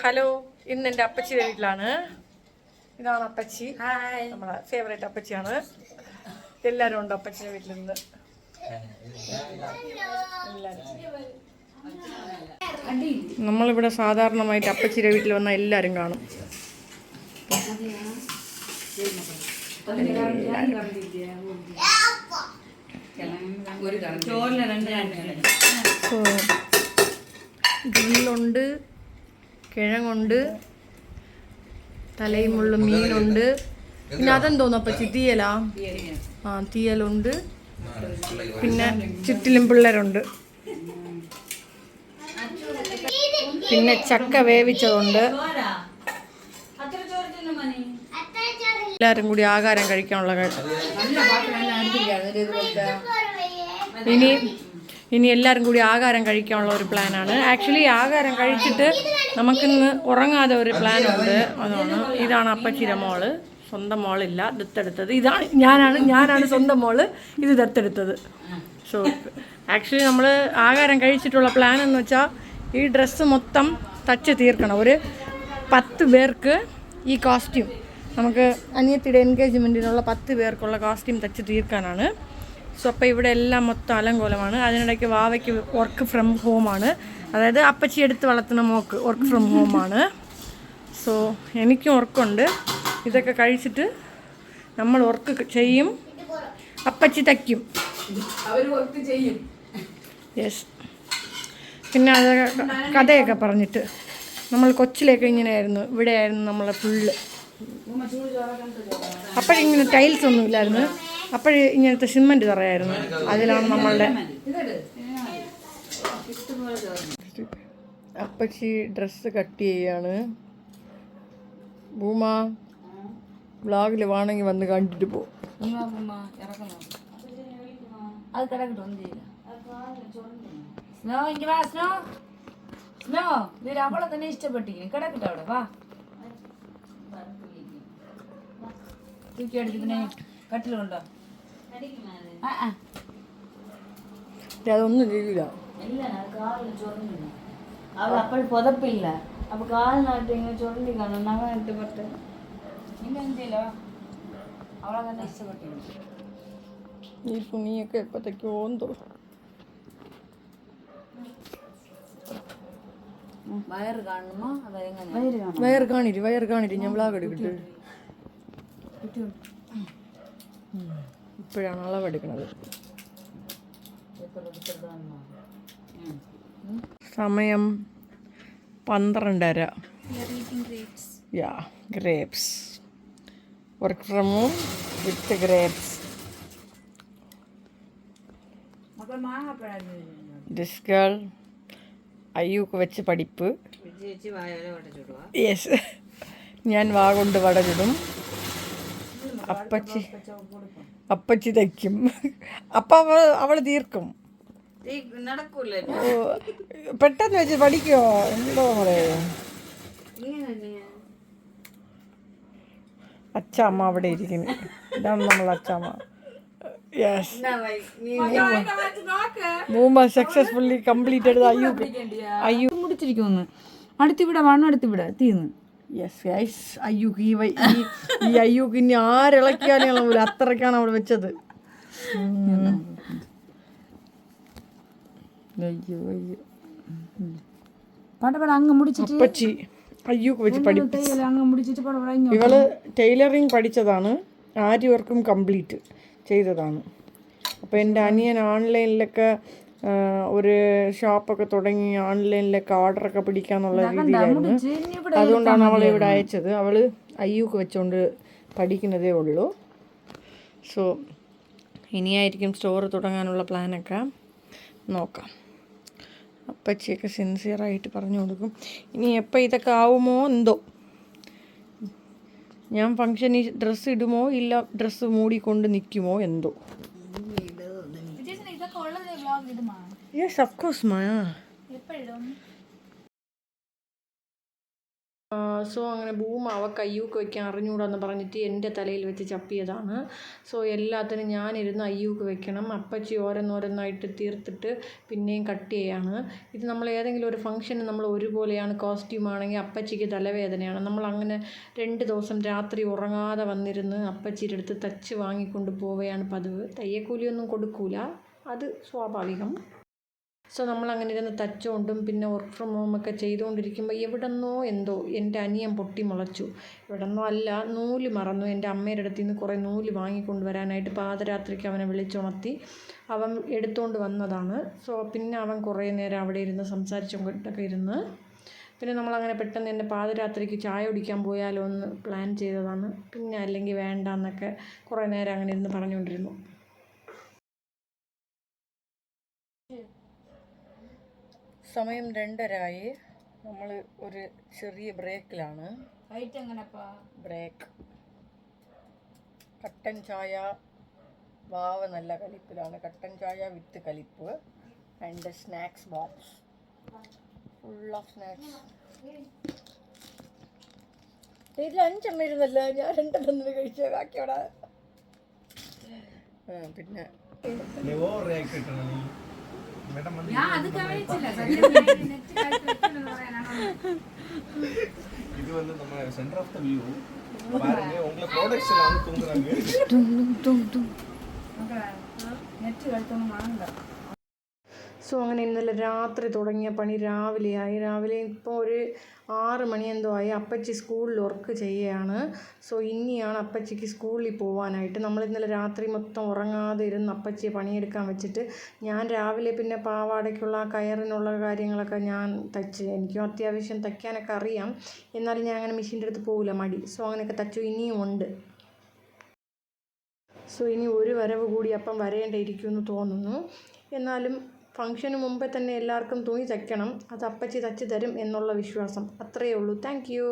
Hello, ഇന്ന് എൻ്റെ അപ്പച്ചിയുടെ വീട്ടിലാണ്. ഇതാണ് അപ്പച്ചി, നമ്മളെ ഫേവറേറ്റ് അപ്പച്ചിയാണ്. എല്ലാവരും ഉണ്ട് അപ്പച്ചിയുടെ വീട്ടിൽ നിന്ന്. നമ്മളിവിടെ സാധാരണമായിട്ട് അപ്പച്ചിയുടെ വീട്ടിൽ വന്നാൽ എല്ലാവരും കാണും. ഗ്രില്ലുണ്ട്, കിഴങ്ങുണ്ട്, തലയുമുള്ള മീനുണ്ട്. പിന്നെ അതെന്തോന്നു അപ്പച്ചി? തീയലാ? തീയലുണ്ട്. പിന്നെ ചുറ്റിലും പിള്ളേരുണ്ട്. പിന്നെ ചക്ക വേവിച്ചതുണ്ട്. എല്ലാവരും കൂടി ആഹാരം കഴിക്കാനുള്ള ഇനി എല്ലാവരും കൂടി ആഹാരം കഴിക്കാനുള്ള ഒരു പ്ലാനാണ്. ആക്ച്വലി ആഹാരം കഴിച്ചിട്ട് നമുക്കിന്ന് ഉറങ്ങാതെ ഒരു പ്ലാനുണ്ട്. ഇതാണ് അപ്പച്ചിയുടെ മോള്. സ്വന്തം മോളില്ല, ദത്തെടുത്തത്. ഞാനാണ് സ്വന്തം മോള്, ഇത് ദത്തെടുത്തത്. സോ ആക്ച്വലി നമ്മൾ ആഹാരം കഴിച്ചിട്ടുള്ള പ്ലാൻ എന്ന് വെച്ചാൽ ഈ ഡ്രസ്സ് മൊത്തം തച്ച് തീർക്കണം. ഒരു 10 പേർക്ക് ഈ കോസ്റ്റ്യൂം, നമുക്ക് അനിയത്തിയുടെ എൻഗേജ്മെൻറ്റിനുള്ള 10 പേർക്കുള്ള കോസ്റ്റ്യൂം തച്ച് തീർക്കാനാണ്. സോ അപ്പോൾ ഇവിടെ എല്ലാം മൊത്തം അലങ്കോലമാണ്. അതിനിടയ്ക്ക് വാവയ്ക്ക് വർക്ക് ഫ്രം ഹോമാണ്. അതായത് അപ്പച്ചി എടുത്ത് വളർത്തുന്ന മോക്ക് വർക്ക് ഫ്രം ഹോമാണ്. സോ എനിക്കും വർക്കുണ്ട്. ഇതൊക്കെ കഴിച്ചിട്ട് നമ്മൾ വർക്ക് ചെയ്യും, അപ്പച്ചി തയ്ക്കും. യെസ്. പിന്നെ അത് കഥയൊക്കെ പറഞ്ഞിട്ട് നമ്മൾ കൊച്ചിലേക്ക് ഇങ്ങനെയായിരുന്നു, ഇവിടെയായിരുന്നു നമ്മളെ ഫുള്ള്. അപ്പോഴിങ്ങനെ ടൈൽസ് ഒന്നും ഇല്ലായിരുന്നു, അപ്പോഴിങ്ങനത്തെ സിമെൻറ്റ് തറയായിരുന്നു. അതിലാണ് നമ്മളുടെ അപ്പച്ചി ഡ്രസ്സ് കട്ട് ചെയ്യാണ്. ഭൂമ വ്ളോഗിൽ വേണമെങ്കിൽ വന്ന് കണ്ടിട്ട് പോകും. അവളെ തന്നെ ഇഷ്ടപ്പെട്ടിരിക്കും. കിടക്കട്ടെ അവിടെ, വാ. കട്ടിലുണ്ടോ? അതൊന്നും ചെയ്യില്ല. അവൾ അപ്പോൾ പുതപ്പില്ല, അപ്പൊ കാലിനായിട്ട് ഇങ്ങനെ ചുരുണ്ടി കാണും. അങ്ങനെ ഇഷ്ടപ്പെട്ട് ഇന്നെന്തില്ലോ അവളെ തന്നെ ഇഷ്ടപ്പെട്ടിരുന്നു. ഈ തുണിയൊക്കെ എപ്പോഴത്തേക്കോ തോന്നും. വയറ് കാണുമോ? വയറ് കാണിട്ട് ഞാൻ വ്ളോഗ് എടുക്കട്ടെ. ഇപ്പോഴാണ് അളവെടുക്കുന്നത്. സമയം 12:30. Yeah, grapes. Work from home with grapes. This girl അയ്യൂക്ക് വെച്ച് പഠിപ്പ്. യെസ്, ഞാൻ വാ കൊണ്ട് വട ചുടും. അപ്പച്ചി തയ്ക്കും. അപ്പം അവള് തീർക്കും. പെട്ടെന്ന് വെച്ച് പഠിക്കുമോ? എന്തോ പറയാ. അച്ചാമ്മ അവിടെ ഇരിക്കുന്നു. ഇതാണ് നമ്മളെ അച്ചാമ്മ. യെസ്, മൂമ്മ സക്സസ്ഫുള്ളി കംപ്ലീറ്റഡ്. അയ്യൂ മുടിച്ചിരിക്കുന്നു. അടുത്തിവിടെ വേണം, അടുത്തിവിടെ തീർന്നു. യെസ് ഗൈസ്, അയ്യൂക്ക് ഈ അയ്യൂക്ക് ഇനി ആരിളക്കാനുള്ള പോലെ അത്രയ്ക്കാണ് അവിടെ വെച്ചത്. അപ്പച്ചി അയ്യൂക്ക് വെച്ച് പഠിപ്പിച്ചു. ഇവള് ടൈലറിങ് പഠിച്ചതാണ്, ആരി വർക്കും കംപ്ലീറ്റ് ചെയ്തതാണ്. അപ്പോൾ എൻ്റെ അനിയൻ ഓൺലൈനിലൊക്കെ ഒരു ഷോപ്പൊക്കെ തുടങ്ങി ഓൺലൈനിലൊക്കെ ഓർഡറൊക്കെ പിടിക്കാന്നുള്ള രീതിയിലായിരുന്നു. അതുകൊണ്ടാണ് അവളെ ഇവിടെ അയച്ചത്. അവൾ അയ്യൂക്ക് വെച്ചുകൊണ്ട് പഠിക്കുന്നതേ ഉള്ളൂ. സോ ഇനിയായിരിക്കും സ്റ്റോർ തുടങ്ങാനുള്ള പ്ലാനൊക്കെ നോക്കാം. അപ്പച്ചിയൊക്കെ സിൻസിയറായിട്ട് പറഞ്ഞു കൊടുക്കും. ഇനി എപ്പോൾ ഇതൊക്കെ ആവുമോ എന്തോ. ഞാൻ ഫംഗ്ഷന് ഡ്രസ്സ് ഇടുമോ ഇല്ല ഡ്രസ്സ് മൂടിക്കൊണ്ട് നിൽക്കുമോ എന്തോ. Yes, of course, Maya. So അങ്ങനെ ഭൂമ അവൾക്ക് അയ്യൂക്ക് വയ്ക്കാൻ അറിഞ്ഞുകൂടാന്ന് പറഞ്ഞിട്ട് എൻ്റെ തലയിൽ വെച്ച് ചപ്പിയതാണ്. സോ എല്ലാത്തിനും ഞാനിരുന്ന് അയ്യൂക്ക് വെക്കണം. അപ്പച്ചി ഓരോന്നോരോന്നായിട്ട് തീർത്തിട്ട് പിന്നെയും കട്ട് ചെയ്യാണ്. ഇത് നമ്മൾ ഏതെങ്കിലും ഒരു ഫംഗ്ഷന് നമ്മൾ ഒരുപോലെയാണ് കോസ്റ്റ്യൂം ആണെങ്കിൽ അപ്പച്ചിക്ക് തലവേദനയാണ്. നമ്മളങ്ങനെ 2 ദിവസം രാത്രി ഉറങ്ങാതെ വന്നിരുന്ന് അപ്പച്ചിയുടെ അടുത്ത് തച്ച് വാങ്ങിക്കൊണ്ട് പോവുകയാണ് പതിവ്. തയ്യക്കൂലിയൊന്നും കൊടുക്കൂല, അത് സ്വാഭാവികം. സോ നമ്മളങ്ങനെ ഇരുന്ന് തച്ചുകൊണ്ടും പിന്നെ വർക്ക് ഫ്രം ഹോമൊക്കെ ചെയ്തുകൊണ്ടിരിക്കുമ്പോൾ എവിടെന്നോ എന്തോ എൻ്റെ അനിയൻ പൊട്ടി മുളച്ചു. എവിടെന്നോ അല്ല, നൂല് മറന്നു. എൻ്റെ അമ്മയുടെ അടുത്ത് നിന്ന് കുറേ നൂല് വാങ്ങിക്കൊണ്ട് വരാനായിട്ട് പാതിരാത്രിക്ക് അവനെ വിളിച്ചുണർത്തി അവൻ എടുത്തുകൊണ്ട് വന്നതാണ്. സോ പിന്നെ അവൻ കുറേ നേരം അവിടെ ഇരുന്ന് സംസാരിച്ചുകൊണ്ടൊക്കെ ഇരുന്ന് പിന്നെ നമ്മളങ്ങനെ പെട്ടെന്ന് എൻ്റെ പാതിരാത്രിക്ക് ചായ കുടിക്കാൻ പോയാലോ എന്ന് പ്ലാൻ ചെയ്തതാണ്. പിന്നെ അല്ലെങ്കിൽ വേണ്ട എന്നൊക്കെ കുറേ നേരം അങ്ങനെ ഇരുന്ന് പറഞ്ഞുകൊണ്ടിരുന്നു. സമയം 2:30 നമ്മൾ ഒരു ചെറിയ ബ്രേക്കിലാണ്. ഹൈറ്റ് എങ്ങനെപ്പാ? ബ്രേക്ക്. കട്ടൻ ചായ വാവ നല്ല കലിപ്പിലാണ്. കട്ടൻ ചായ വിത്ത് കലിപ്പ് and snacks box full of snacks. ഇതിൽ 5 എണ്ണം ഇരുന്നല്ല, ഞാൻ 2 എണ്ണം കഴിച്ച ബാക്കിയോടെ. പിന്നെ இது வந்து நம்ம சென்டர் ஆஃப் த வியூ பாருங்க. உங்களை ப்ரொடக்ஷன் வந்து தூங்குறாங்க. നെറ്റ് കളിത്തൊന്നും വാങ്ങണ്ട. സോ അങ്ങനെ ഇന്നലെ രാത്രി തുടങ്ങിയ പണി രാവിലെ ഇപ്പോൾ ഒരു 6 മണി എന്തോ ആയി. അപ്പച്ചി സ്കൂളിൽ വർക്ക് ചെയ്യുകയാണ്. സോ ഇനിയാണ് അപ്പച്ചിക്ക് സ്കൂളിൽ പോകാനായിട്ട്. നമ്മൾ ഇന്നലെ രാത്രി മൊത്തം ഉറങ്ങാതെ ഇരുന്ന് അപ്പച്ചിയെ പണിയെടുക്കാൻ വെച്ചിട്ട് ഞാൻ രാവിലെ പിന്നെ പാവാടയ്ക്കുള്ള കയറിനുള്ള കാര്യങ്ങളൊക്കെ ഞാൻ തച്ച്. എനിക്കും അത്യാവശ്യം തയ്ക്കാനൊക്കെ അറിയാം, എന്നാലും ഞാൻ അങ്ങനെ മെഷീൻ്റെ അടുത്ത് പോകില്ല, മടി. സോ അങ്ങനെയൊക്കെ തച്ചു. ഇനിയും ഉണ്ട്. സോ ഇനി ഒരു വരവ് കൂടി അപ്പം വരേണ്ടിയിരിക്കുമെന്ന് തോന്നുന്നു. എന്നാലും ഫംഗ്ഷന് മുമ്പേ തന്നെ എല്ലാവർക്കും തുണി തയ്ക്കണം. അത് അപ്പച്ചി തച്ച് തരും എന്നുള്ള വിശ്വാസം. അത്രയേ ഉള്ളൂ. Thank you.